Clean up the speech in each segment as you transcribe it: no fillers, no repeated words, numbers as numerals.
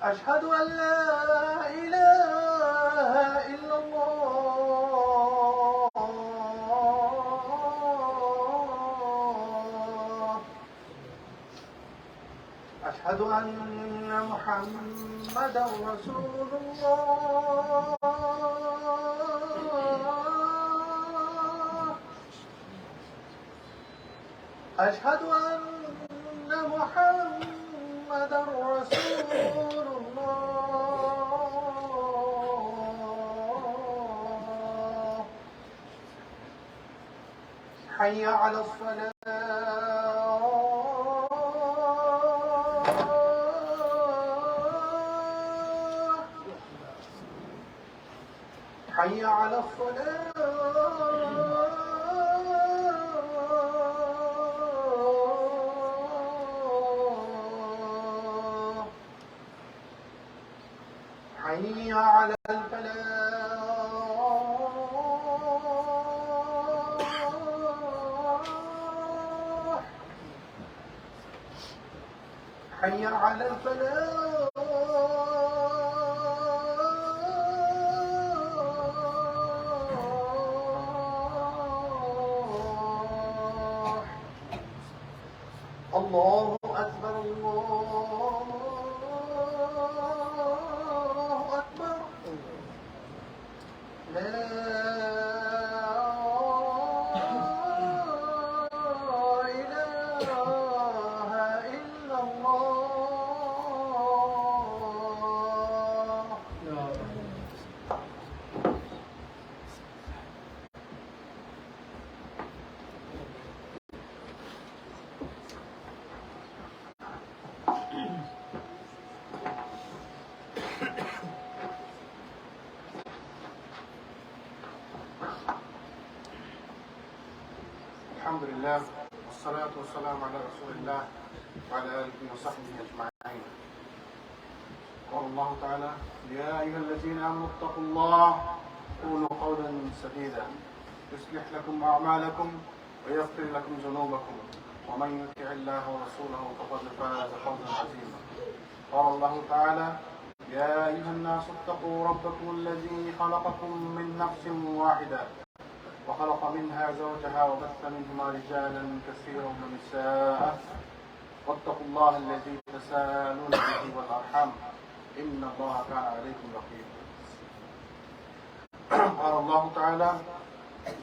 أشهد أن لا إله إلا الله أشهد أن محمدا رسول الله أشهد أن محمدا رسول الله حي على الصلاة حي على الصلاة حي على الفلاح حي على الفلاح الله أكبر الله أكبر لا إله إلا الله. الحمد لله والصلاة والسلام على رسول الله وعلى آله وصحبه أجمعين. قال الله تعالى: يا أيها الذين آمنوا اتقوا الله قولوا قولا سديدا يصلح لكم أعمالكم ويغفر لكم ذنوبكم ومن يطع الله ورسوله فقد فاز فوزا عظيما. قال الله تعالى: يا أيها الناس اتقوا ربكم الذي خلقكم من نفس واحدة وخلق منها زوجها وبث منهما رجالا كثيرا ونساء واتقوا الله الذي تساءلون به والأرحام إن الله كان عليكم رقيبا. قال الله تعالى: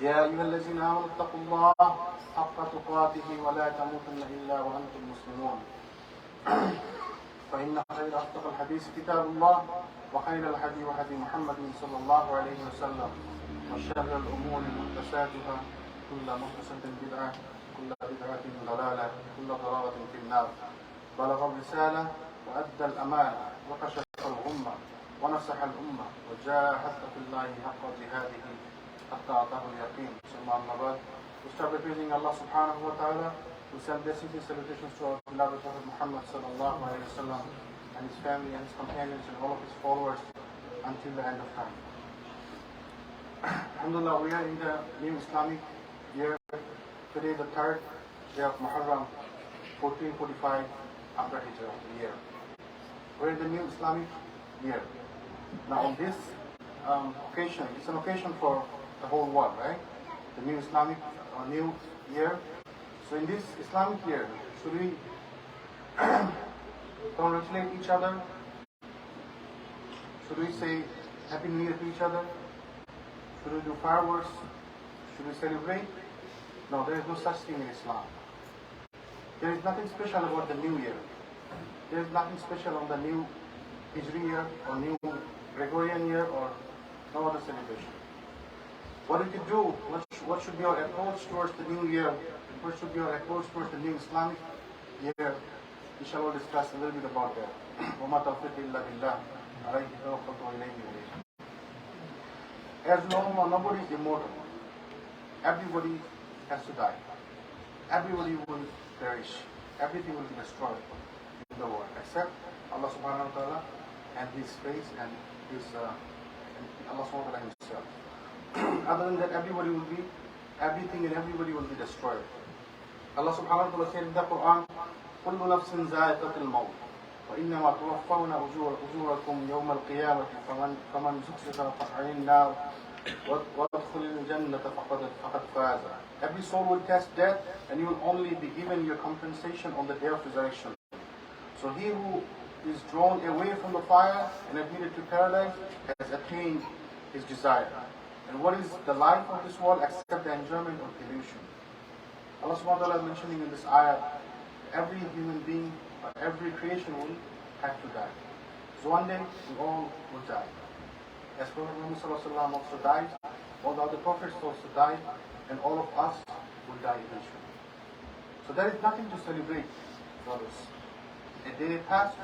يا أيها الذين آمنوا اتقوا الله حق تقاته ولا تموتن إلا وأنتم مسلمون. فإن خير أصدق الحديث كتاب الله وخير الهدي هدي محمد صلى الله عليه وسلم وشر الأمور محدثاتها كل محدثة بدعة كل بدعة ضلالة كل ضلالة في النار. بلغ الرسالة وأدى الأمانة وكشف الغمة ونصح الأمة وجاهد في الله حق جهاده حتى أتاه اليقين. ثم أما بعد, we start by praising Allah subhanahu wa ta'ala. We send blessings and salutations to our beloved Prophet Muhammad sallallahu alayhi wa sallam and his family and his companions and all of his followers until the end of time. Alhamdulillah, we are in the new Islamic year. Today the third day of Muharram, 1445 after Hijrah, the year. We're in the new Islamic year. Now on this occasion, it's an occasion for the whole world, right? The new Islamic or new year. So in this Islamic year, should we congratulate each other? Should we say Happy New Year to each other? Should we do fireworks? Should we celebrate? No, there is no such thing in Islam. There is nothing special about the new year. There is nothing special on the new Hijri year or new Gregorian year or no other celebration. What did you do? What should be our approach towards the new year? What should be our approach towards the new Islamic year? We shall all discuss a little bit about that. وَمَا تَوْفِيقِ إِلَّا بِاللَّهِ عَلَيْهِ تَوَكَّلْتُ وَإِلَيْهِ أُنِيبُ. As normal, nobody is immortal. Everybody has to die. Everybody will perish. Everything will be destroyed in the world except Allah subhanahu wa ta'ala and His face and His Allah subhanahu wa ta'ala Himself. Other than that, everybody will be, everything and everybody will be destroyed. Allah subhanahu wa ta'ala said in the Quran, كُلُّ نَفْسٍ ذَائِقَةُ الْمَوْتِ. وإنما توفون أجوركم يوم القيامة فمن زحزح عن النار وادخل الجنة فقد فاز. Every soul will taste death, and you will only be given your compensation on the day of resurrection. So he who is drawn away from the fire and admitted to paradise has attained his desire. And what is the life of this world except the enjoyment of delusion? Allah subhanahu wa ta'ala is mentioning in this ayah, every human being, every creation will have to die. So one day we all will die. As Prophet Muhammad sallallahu alaihi wasallam also died, all the other prophets also died, and all of us will die eventually. So there is nothing to celebrate, brothers. A day passed,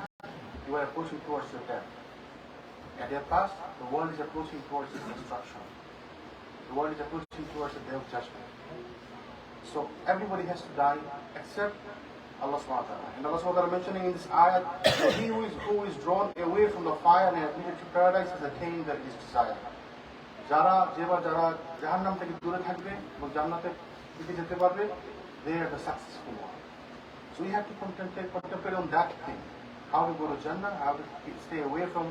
you are approaching towards your death. A day passed, the world is approaching towards its destruction. The world is approaching towards the day of judgment. So everybody has to die except Allah subhanahu wa ta'ala. And Allah subhanahu wa ta'ala mentioning in this ayat, he who is drawn away from the fire and admitted to paradise has attained his desire. Jara Jahannam থেকে দূরে থাকবে এবং জান্নাতের দিকে যেতে পারবে, they are the successful one. So we have to contemplate on that thing. How to go to Jannah, how to stay away from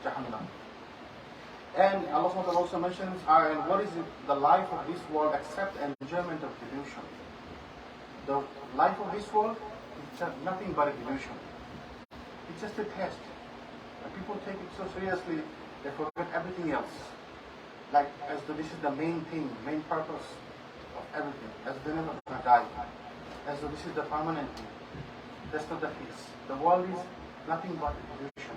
Jahannam. And Allah subhanahu wa ta'ala also mentions, and what is the life of this world except enjoyment of delusion? The life of this world is nothing but a delusion. It's just a test. And people take it so seriously, they forget everything else. Like as though this is the main thing, main purpose of everything. As though they're never going to die. As though this is the permanent thing. That's not the case. The world is nothing but a delusion.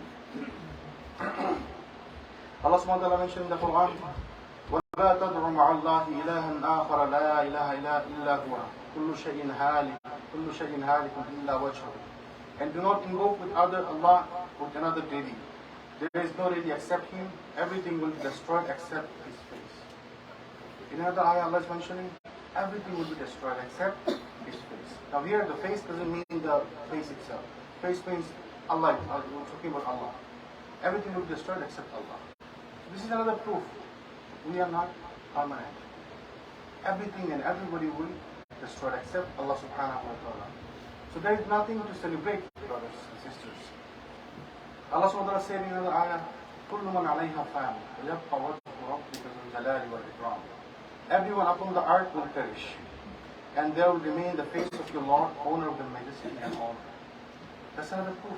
Allah subhanahu wa ta'ala mentioned in the Quran, وَلَا تَدْعُ مَعَ اللَّهِ إِلَهًا آخَرَ لَا إِلَهَ إِلَّا هُوَ كُلُّ شَيْءٍ هَالِكٌ إِلَّا وَجْهَهُ. And do not invoke with other Allah with another deity. There is no deity except Him. Everything will be destroyed except His face. In another ayah, Allah is mentioning, everything will be destroyed except His face. Now here, the face doesn't mean the face itself. Face means Allah. We're talking about Allah. Everything will be destroyed except Allah. This is another proof. We are not permanent. Everything and everybody will be destroyed except Allah subhanahu wa ta'ala. So there is nothing to celebrate, brothers and sisters. Allah subhanahu wa ta'ala said in another ayah, كُلُّ مَنْ عَلَيْهَا فَانٍ وَيَبْقَى وَجْهُ رَبِّكَ ذُو الْجَلَالِ وَالْإِكْرَامِ. Everyone upon the earth will perish, and there will remain the face of your Lord, owner of the majesty and honor. That's another proof.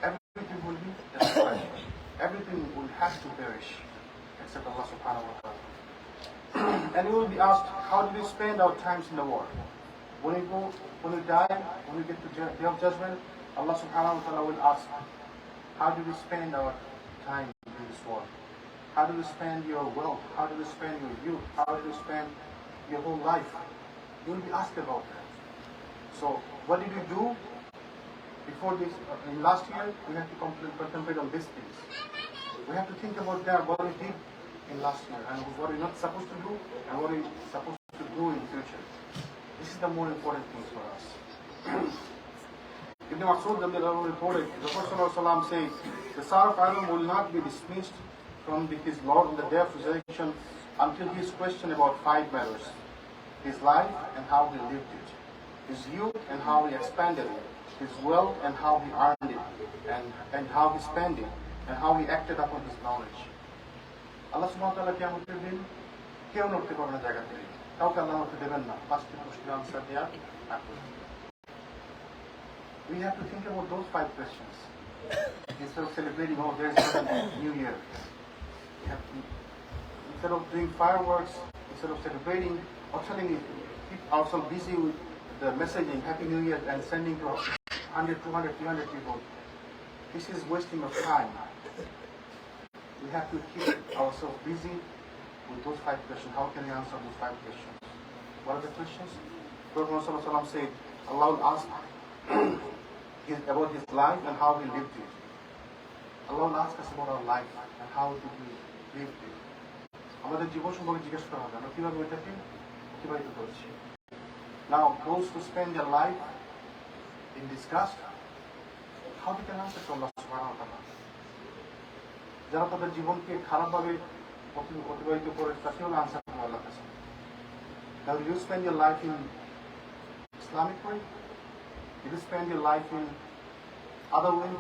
Everything will be destroyed. Everything will have to perish except Allah subhanahu wa ta'ala. And we will be asked, how do we spend our times in the world? When we die, when we get to the day of judgment, Allah subhanahu wa ta'ala will ask, how do we spend our time in this world? How do you spend your wealth? How do you spend your youth? How do you spend your whole life? You will be asked about that. So, what did you do before this? In last year, we have to contemplate on these things. We have to think about that, what we did in last year, and what we're not supposed to do, and what we're supposed to do in the future. This is the more important things for us. Ibn Mas'ud reported, the Prophet ﷺ says, the son of Adam will not be dismissed from his Lord on the day of resurrection until he is questioned about 5 matters: his life and how he lived it, his youth and how he expanded it, his wealth and how he earned it, and how he spent it, and how he acted upon his knowledge. Allah subhanahu wa ta'ala কিয়ামতের দিন কেউ নড়তে পারবে না জায়গা থেকে, কাউকে আল্লাহ নড়তে দেবেন না 5টি প্রশ্নের আনসার দেওয়ার আগে। We have to think about those 5 questions instead of celebrating, oh, there's a new year. We have to, instead of doing fireworks, instead of celebrating or telling it, keep ourselves busy with the messaging Happy New Year and sending to 100, 200, 300 people. This is wasting of time. We have to keep ourselves busy with those 5 questions. How can we answer those 5 questions? What are the questions? Prophet ﷺ said, Allah will ask about his life and how he lived it. Allah will ask us about our life and how did we live it. আমাদের জীবন সম্পর্কে জিজ্ঞেস করা হবে আমরা কিভাবে এটাকে অতিবাহিত করছি। Now, those who spend their life in disgust, how they can answer to Allah subhanahu wa ta'ala? যারা তাদের জীবনকে খারাপভাবে অতিবাহিত করে তা কিভাবে আনসার করবে আল্লাহর কাছে? Now, do you spend your life in Islamic way? Did you spend your life in other way,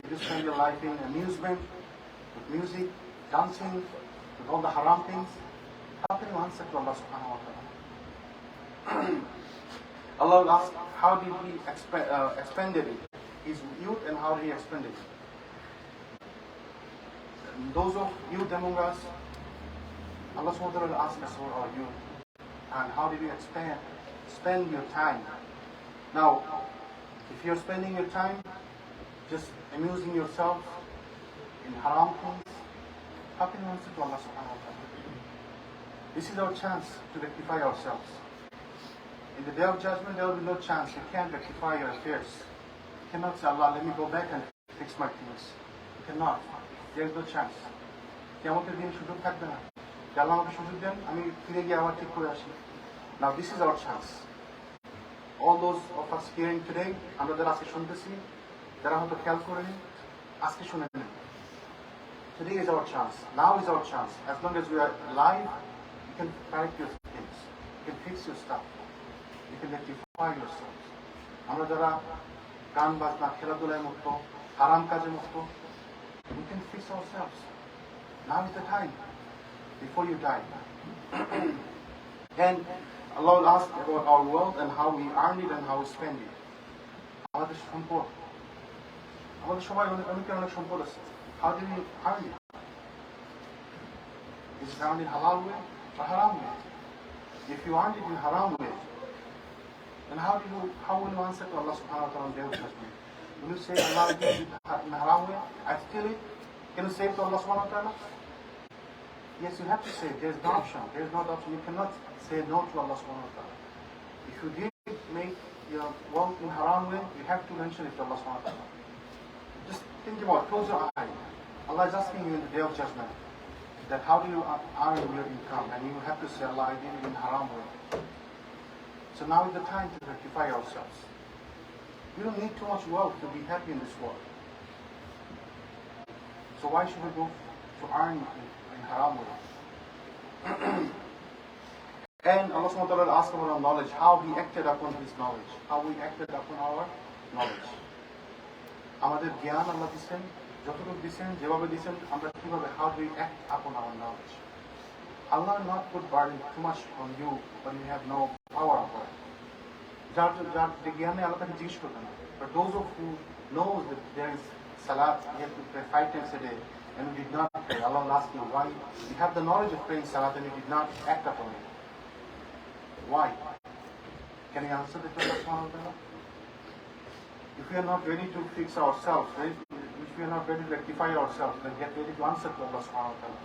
you just spend your life in amusement, with music, dancing, with all the haram things, how can you answer to Allah subhanahu wa ta'ala? Allah will ask, how did he expended his youth and how did he expend it? And those of youth among us, Allah subhanahu wa ta'ala will ask us for our youth and how did you spend your time. Now, if you're spending your time just amusing yourself in haram things, how can you answer to Allah subhanahu wa ta'ala? This is our chance to rectify ourselves. In the day of judgment, there will be no chance. You can't rectify your affairs. You cannot say, Allah, let me go back and fix my things. You cannot. There is no chance. কিয়ামতের দিন সুযোগ থাকবে না। আল্লাহ আমাকে সুযোগ দেন, আমি ফিরে গিয়ে আবার ঠিক করে আসি। Now this is our chance. All those of us hearing today, আমরা যারা আজকে শুনতেছি, যারা হয়তো খেয়াল করেনি, আজকে শুনে নেন। Today is our chance. Now is our chance. As long as we are alive, you can correct your things. You can fix your stuff. You can rectify yourselves. আমরা যারা গান বাজনা খেলাধুলায় মুক্ত, হারাম কাজে মুক্ত, we can fix ourselves. Now is the time before you die. And Allah will ask about our wealth and how we earn it and how we spend it. আমাদের সম্পদ, আমাদের সবাই অনেকের অনেক সম্পদ আছে। How do we earn it? Is it earned in halal way or haram way? If you earned it in haram way, then how will you answer to Allah subhanahu wa ta'ala on the day of judgment? Will you say, Allah, I did it in haram way, I steal it? Can you say it to Allah subhanahu wa ta'ala? Yes, you have to say it. There is no option. There is no option. You cannot say no to Allah subhanahu wa ta'ala. If you did make your wealth in haram way, you have to mention it to Allah subhanahu wa ta'ala. Just think about it. Close your eye. Allah is asking you in the day of judgment that how do you earn your income? And you have to say, Allah, I did it in haram way. So now is the time to rectify ourselves. We don't need too much wealth to be happy in this world. So why should we go to earn in haram way? And Allah subhanahu wa ta'ala asked about our knowledge, how he acted upon his knowledge, how we acted upon our knowledge. আমাদের জ্ঞান আল্লাহ দিচ্ছেন, যতটুকু দিচ্ছেন, যেভাবে দিচ্ছেন, আমরা কিভাবে, how do we act upon our knowledge? Allah will not put burden too much on you when you have no power over it. যার জ্ঞানে আল্লাহ তাকে জিজ্ঞেস করবে না। But those of who knows that there is salat, you have to pray 5 times a day, and you did not pray, Allah will ask you why. You have the knowledge of praying salat and you did not act upon it. Why? Can you answer the question? If we are not ready to fix ourselves, if we are not ready to rectify ourselves, then get ready to answer to Allah subhanahu wa ta'ala.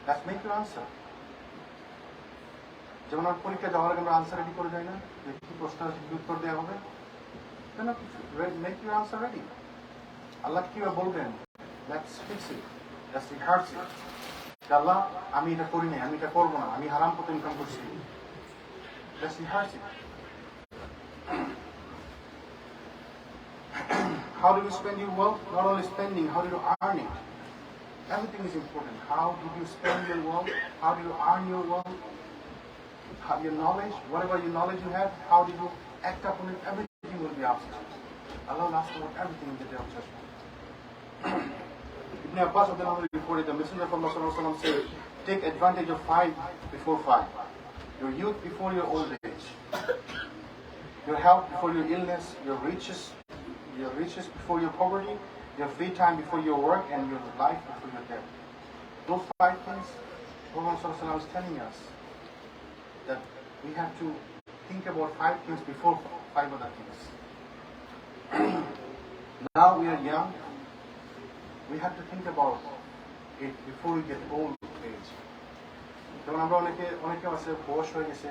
Let's make your answer. যেমন আমরা পরীক্ষা যাওয়ার আগে আমরা answer ready করে যাই না, যে কি প্রশ্ন উত্তর দেওয়া হবে, then make your answer ready. আল্লাহ কিভাবে বলবেন, let's fix it, let's rehearse it. আল্লাহ, আমি এটা করি না, আমি এটা করবো না, আমি হারাম পথে ইনকাম করছি, let's rehearse it. How do you spend your wealth? Not only spending, how do you earn it? Everything is important. How did you spend your wealth? How do you earn your wealth? Your knowledge, whatever your knowledge you have, how did you act upon it? Everything will be asked. Allah will ask about everything in the day of judgment. Ibn Abbas reported, the Messenger of Allah sallallahu alaihi wasallam said, take advantage of 5 before 5. Your youth before your old age. Your health before your illness. Your riches before your poverty. Your free time before your work, and your life before your death. Those 5 things, Prophet sallallahu alaihi wasallam is telling us that we have to think about 5 things before 5 other things. Now we are young, we have to think about it before we get old age. যেমন আমরা অনেকে আছে বয়স হয়ে গেছে,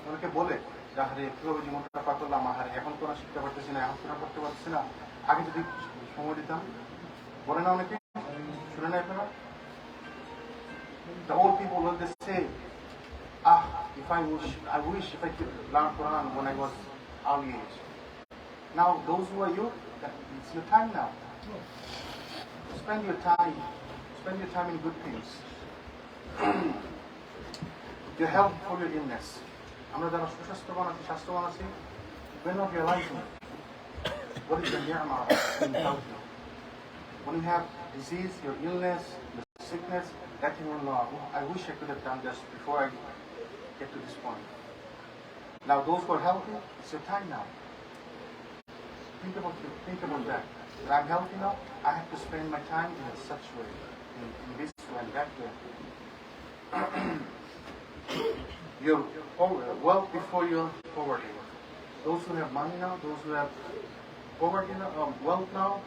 অনেকে বলে যে আরে কিভাবে জীবনটা পার করলাম, আরে এখন কোনো শিখতে পারতেছি না, এখন কোনো করতে পারতেছি না, আগে যদি সময় দিতাম, বলে না অনেকে, শুনে না আপনারা? The old people will just say, I wish if I could learn Quran when I was early age. Now, those who are youth, it's your time now. Spend your time in good things. Your health before your illness. আমরা যারা সুস্বাস্থ্যবান আছি, স্বাস্থ্যবান আছি, we're not realizing it. what is the ni'mah of being healthy? When you have disease, your illness, your sickness, that you will know, I wish I could have done this before I get to this point. Now those who are healthy, it's your time now. Think about that. When I'm healthy now, I have to spend my time in such way, in this way and that way. You're wealth before you're poverty. Those who have money now, those who have poverty now, wealth now,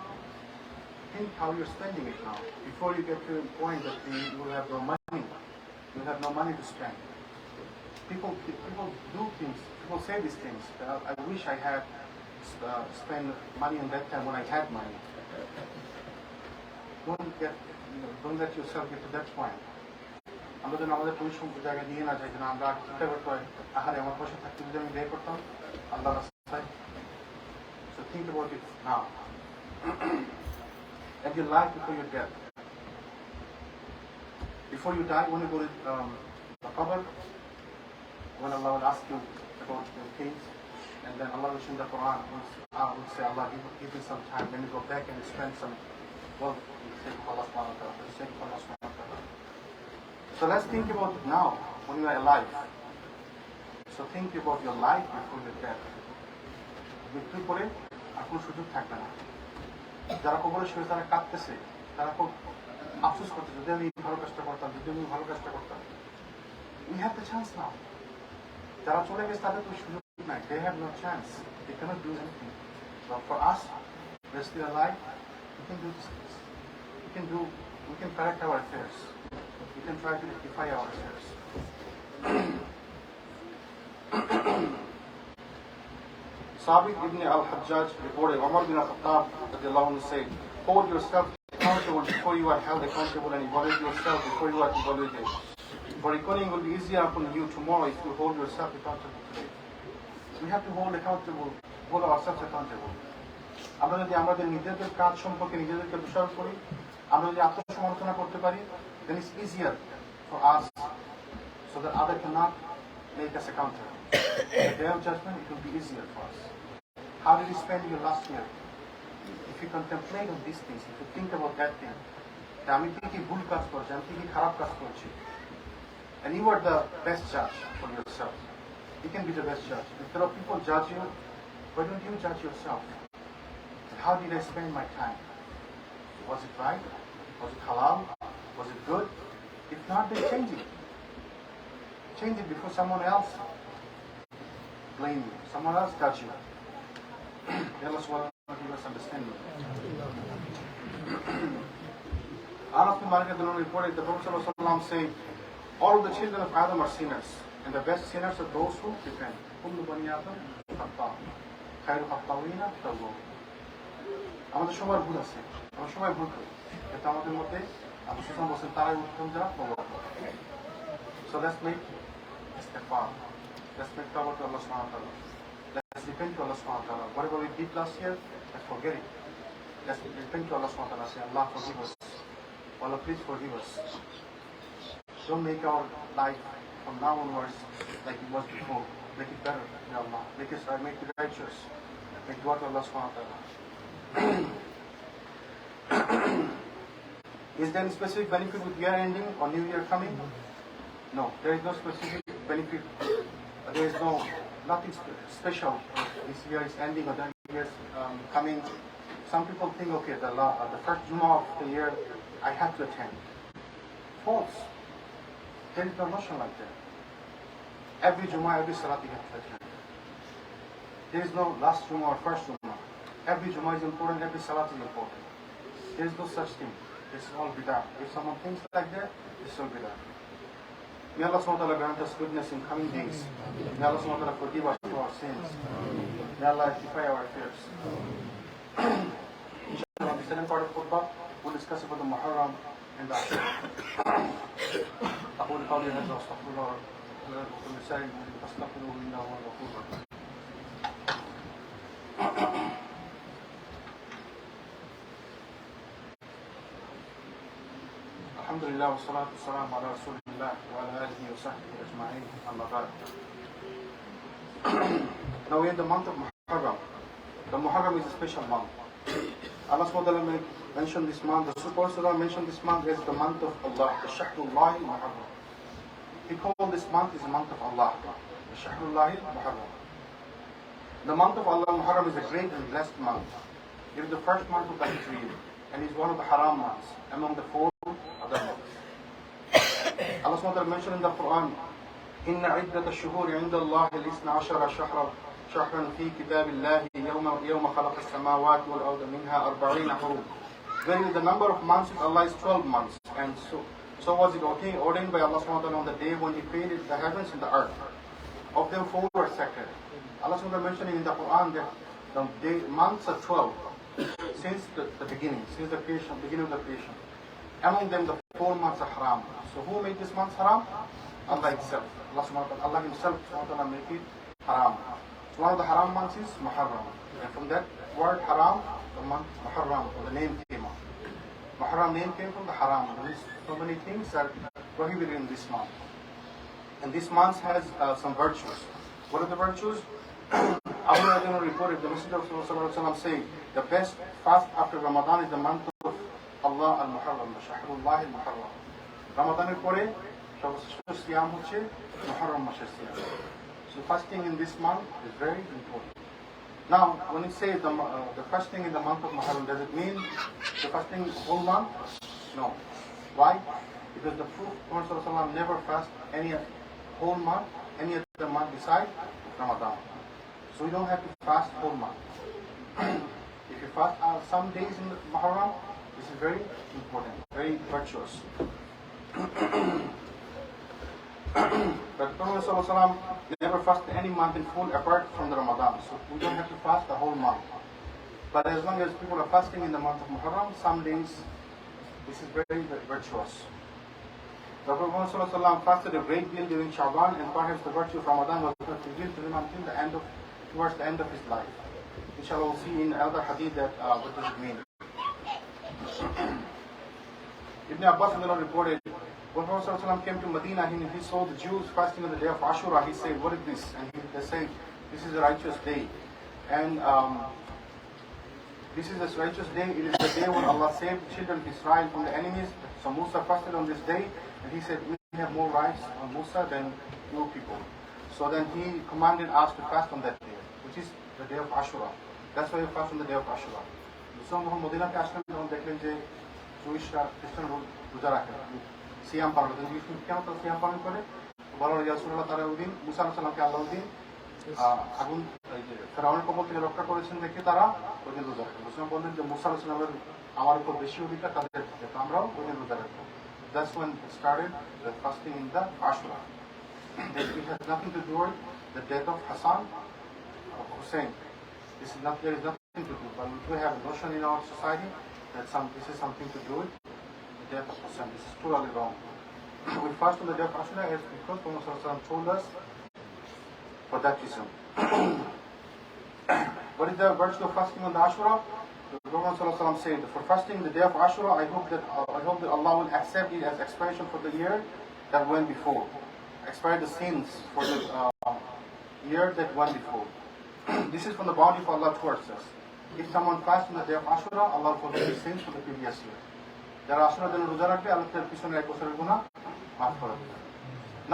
think how you're spending it now. Before you get to a point that you will have no money, you have no money to spend. People do things. People say these things. I wish I had spent money in that time when I had money. Don't let yourself get to that point. আমরা যেন আমাদের পরিশ্রম জায়গায় নিয়ে না যাই, যেন আমরা চিন্তা করতে হয়, আহারে আমার পয়সা থাকতে যদি আমি ব্যয় করতাম আল্লাহ রাস্তায়। So think about it now. And your life before your death. Before you die, when you go to the qabr, when Allah will ask you about your things, and then Allah will in the Quran will say, Allah, give me some time. Then you go back and spend some work in the sake of Allah subhanahu wa ta'ala, for the sake of Allah subhanahu wa ta'ala. So let's think about it now, when you are alive. So think about your life before your death. মৃত্যুর পরে আর কোনো সুযোগ থাকবে না। যারা কবরে শুয়ে তারা কাঁদতেছে, তারা খুব আফসোস করছে, যদি আমি ভালো কাজটা করতাম, যদি আমি ভালো কাজটা করতাম। We have the chance now. যারা চলে গেছে তাদের কোনো সুযোগ নাই. They have no chance. They cannot do anything. But for us, we're still alive. We can do these things. We can correct our affairs. We can try to rectify our affairs. Sabit ibn al-Hajjaj reported, Umar bin al-Khattab said, hold yourself accountable before you are held accountable, and evaluate yourself before you are evaluated. For reckoning will be easier upon you tomorrow if you hold yourself accountable today. We have to hold ourselves accountable. আমরা যদি আমাদের নিজেদের কাজ সম্পর্কে নিজেদেরকে দোষারোপ করি, আমরা যদি আত্মসমালোচনা করতে পারি, then it's easier for us so that others cannot make us accountable. The day of judgment, it will be easier for us. How did you spend your last year? If you contemplate on these things, if you think about that thing, আমি কি ভুল কাজ করছি, আমি কি খারাপ কাজ করছি, and you are the best judge for yourself. You can be the best judge. Instead of people judge you, why don't you judge yourself? How did I spend my time? Was it right? Was it halal? Was it good? If not, then change it. Change it before someone else blame you, someone else judge you. May Allah subhanahu wa ta'ala give us understanding. Anas bin Malik reported the Prophet sallallahu alaihi wasallam saying, all of the children of Adam are sinners, and the best sinners are those who repent. Kullu bani Adam khata, khairu khatawina tawwab. আমাদের সবার ভুল আছে, আমরা সবাই ভুল করি, কিন্তু আমাদের মধ্যে আল্লাহ সুবহানাহু বলেন তারাই উত্তম যারা তওবা করে। So let's make istighfar. Let's make tawbah to Allah subhanahu wa ta'ala. Let's repent to Allah subhanahu wa ta'ala. Whatever we did last year, let's forget it. Let's repent to Allah subhanahu wa ta'ala. Say, Allah forgive us. Allah please forgive us. Don't make our life from now onwards like it was before. Make it better, Ya Allah. Make it right, make it righteous. Make dua to Allah subhanahu wa ta'ala. Is there any specific benefit with year ending or new year coming? No, there is no specific benefit. There is nothing special. This year is ending or that year is coming. Some people think, okay, the first jumuah of the year I have to attend. False. There is no notion like that. Every jumuah, every salat you have to attend. There is no last jumuah or first jumuah. Every jumuah is important, every salat is important. There is no such thing. This is all bid'ah. If someone thinks like that, this is all bid'ah. May Allah subhanahu wa ta'ala grant us goodness in coming days. May Allah subhanahu wa ta'ala forgive us for our sins. May Allah rectify our affairs. Inshallah, the second part of khutbah, we'll discuss about the Muharram and the Ashura. أقول قولي هذا وأستغفر الله وكل سائل فاستغفروه إنه هو الغفور الرحيم. الحمد لله والصلاة والسلام على رسول الله وعلى آله وصحبه أجمعين. أما بعد. Now we're in the month of Muharram. The Muharram is a special month. Allah SWT mentioned this month, the Prophet mentioned this month as the month of Allah, the Shahrullah Muharram. He called this month is the month of Allah, the Shahrullah Muharram. The month of Allah Muharram is a great and blessed month. It is the first month of the Hijri and is one of the haram months among the 4 other months. Allah SWT mentioned in the Quran, إن عدة الشهور عند الله الاثنى عشر شهرا في كتاب الله يوم خلق السماوات والأرض منها 40 حروف. Very the number of months with Allah is 12 months, and so was it ordained by Allah SWT on the day when He created the heavens and the earth. Of them 4 were sacred. Allah SWT mentioned in the Quran that the months are 12 since the beginning, since the beginning of the creation. Among them the 4 months are haram. So who made this month haram? Allah Himself. Allah Himself make it haram. So one of the haram months is Muharram. And from that word haram, the month Muharram, the name came out. Muharram name came from the haram. So many things are prohibited in this month. And this month has some virtues. What are the virtues? Abu Hurairah reported the Messenger of Allah saying, the best fast after Ramadan is the month of Allah al-Muharram, the Shahrullah al-Muharram. Ramadan pore সর্বশ্রেষ্ঠ সিয়াম হচ্ছে মুহররম মাসের সিয়াম. So fasting in this month is very important. Now, when it says the fasting in the month of Muharram, does it mean the fasting whole month? No. Why? Because the Prophet ﷺ never fast any whole month, any other month besides Ramadan. So you don't have to fast whole month. If you fast some days in Muharram, this is very important, very virtuous. But the Prophet ﷺ never fasted any month in full apart from the Ramadan, so we don't have to fast the whole month. But as long as people are fasting in the month of Muharram, some days, this is very, very virtuous. The Prophet ﷺ fasted a great deal during Shaban, and perhaps the virtue of Ramadan was not revealed to him until towards the end of his life. Inshallah, we'll see in another hadith that what does it mean. Ibn Abbas reported, when Prophet ﷺ came to Medina, he saw the Jews fasting on the day of Ashura. He said, what is this? And they said, this is a righteous day. And this is a righteous day. It is the day when Allah saved the children of Israel from the enemies. So Musa fasted on this day. And he said, we have more rights on Musa than you people. So then he commanded us to fast on that day, which is the day of Ashura. That's why we fast on the day of Ashura. So Medina ke ashram যখন দেখলেন যে জুইশরা খ্রিস্টান রোজা রাখে, সিয়াম পালন করে, কেন তারা সিয়াম পালন করে? বলা হয় রাসূলুল্লাহ তাআলা ওই দিন মুসা আলাইহিস সালামকে আল্লাহ ওই দিন আগুন ফেরাউনের কবল থেকে রক্ষা করেছেন দেখে তারা ওই দিন রোজা রাখে। মুসা বললেন যে মুসা আলাইহিস সালামের আমার উপর বেশি অধিকার তাদের থেকে, তো আমরাও ওই দিন রোজা রাখবো. That's when it started, the fasting in the Ashura. It has nothing to do with the death of Hassan or Hussein. There is nothing to do, but we have a notion in our society that this is something to do with the death of Hussein. This is totally wrong. We fast on the day of Ashura because Prophet told us for that reason. What is the virtue of fasting on the Ashura? The Prophet said, for fasting the day of Ashura, I hope that Allah will accept it as expiation for the year that went before. Expire the sins for the year that went before. This is from the bounty of Allah towards us. If someone fasts on the day of Ashura, Allah will forgive his sins for the previous year. There are Ashura দিনে রোজা রাখলে আল্লাহ তার পিছনের এক বছরের গুনাহ মাফ করে দেবেন.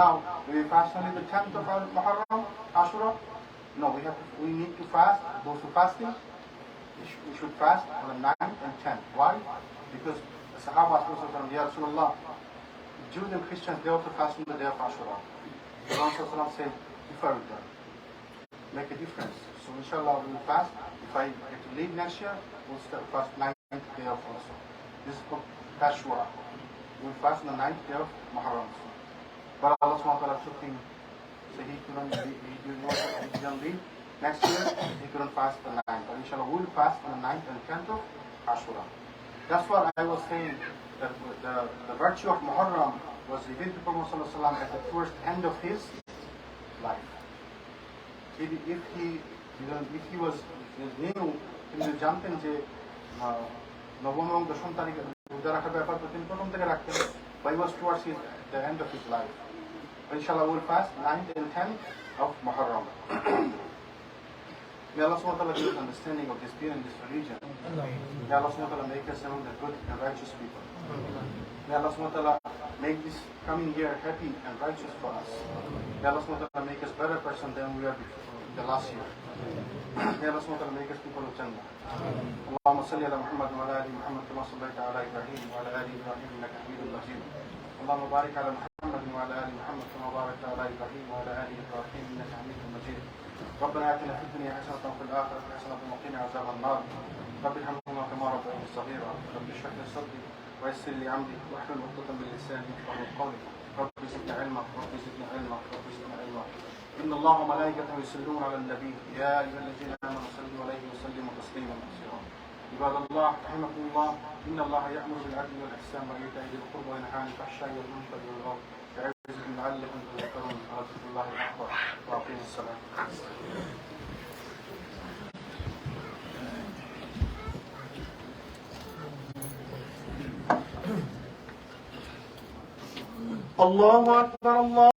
Now, do we fast only the 10th of Muharram, Ashura? No, we need to fast. Those who fasting, we should fast on the 9th and 10th. Why? Because the Sahaba asked Rasulullah, Ya Rasulullah, Jews and Christians, they also fast on the day of Ashura. The Prophet said, differ with them. Make a difference. So inshallah we will fast. If I get to leave next year, we'll start fast 9th day of also. This is called Tashwa. We will fast on the 9th day of Muharram. But Allah SWT took him, so he didn't leave. Next year, he couldn't fast the 9th. But inshallah we will fast on the 9th and 10th of Ashura. That's what I was saying, that the virtue of Muharram was revealed to Prophet ﷺ at the first end of his life. If he was new, তিনি জানতেন যে নবম এবং দশম তারিখে রোজা রাখার ব্যাপার তো তিনি প্রথম থেকে রাখতেন, but he was towards the end of his life. Inshallah we will fast 9th and 10th of Muharram. May Allah subhanahu wa ta'ala give us understanding of this deen and this religion. May Allah subhanahu wa ta'ala make us among the good and righteous people. May Allah subhanahu wa ta'ala make this coming year happy and righteous for us. May Allah subhanahu wa ta'ala make us better person than we were before the last year. May Allah subhanahu wa ta'ala make us people of Jannah. Allahumma salli ala Muhammad wa ala ali Muhammad kama sallaita ala Ibrahim wa ala ali Ibrahim innaka Hamidul Majid. Allahumma barik ala Muhammad wa ala ali Muhammad kama barakta ala Ibrahim wa ala ali Ibrahim innaka Hamidul Majid. ربنا آتنا في الدنيا حسنة وفي الآخرة حسنة وقنا عذاب النار. رب ارحمهما كما ربياني صغيرا. رب اشرح لي صدري ويسر لي أمري واحلل عقدة من لساني يفقهوا قولي. رب زدنا علما رب زدنا علما رب زدنا علما. إن الله وملائكته يصلون على النبي يا أيها الذين آمنوا صلوا عليه وسلموا تسليما كثيرا. عباد الله رحمكم الله إن الله يأمر بالعدل والإحسان وإيتاء ذي القربى وينهى عن الفحشاء والمنكر والبغي يعظكم لعلكم تذكرون. ولذكر الله أكبر وأقيموا الصلاة. الله أكبر الله